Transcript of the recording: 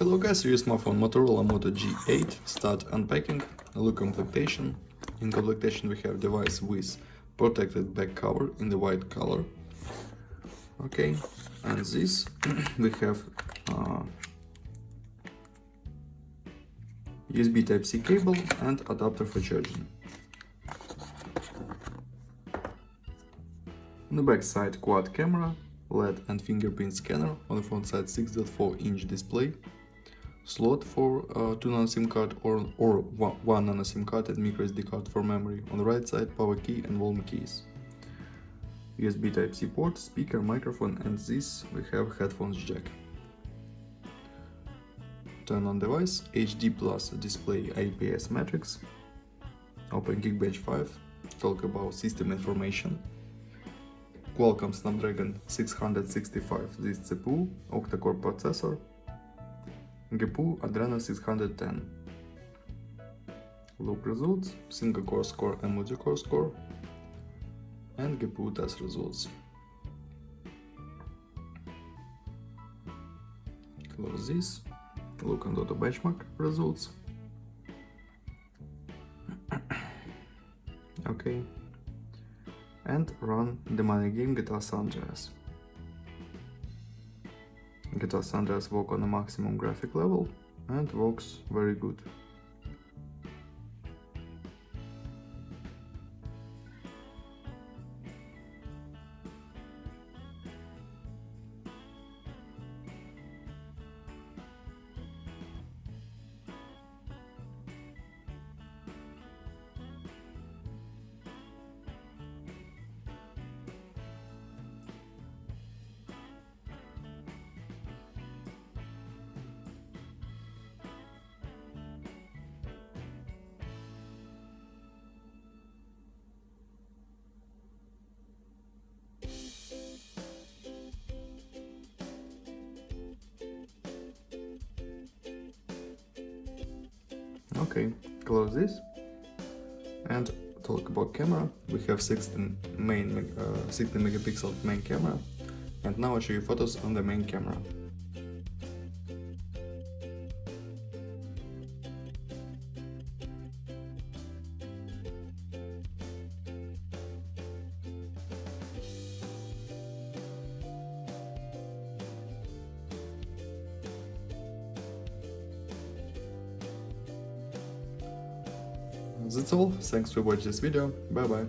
Hello guys, here's my phone Motorola Moto G8. Start unpacking. Look completation. In completation we have device with protected back cover in the white color. Okay, and this we have USB Type-C cable and adapter for charging. On the back side, quad camera, LED and fingerprint scanner. On the front side, 6.4-inch display. Slot for 2 nano SIM card or 1 nano SIM card and micro SD card for memory. On the right side, power key and volume keys. USB Type-C port, speaker, microphone, and this we have headphones jack. Turn on device, HD plus display IPS matrix. Open Geekbench 5, talk about system information. Qualcomm Snapdragon 665, this CPU, octa-core processor. GPU Adreno 610. Loop results, single core score and multi-core score, and GPU test results. Close this, look on the benchmark results. Okay, and run the money game GTA San Andreas. GTA San Andreas works on a maximum graphic level and works very good. Okay, close this and talk about camera. We have 16 megapixel main camera, and now I'll show you photos on the main camera. That's all, thanks for watching this video, bye bye.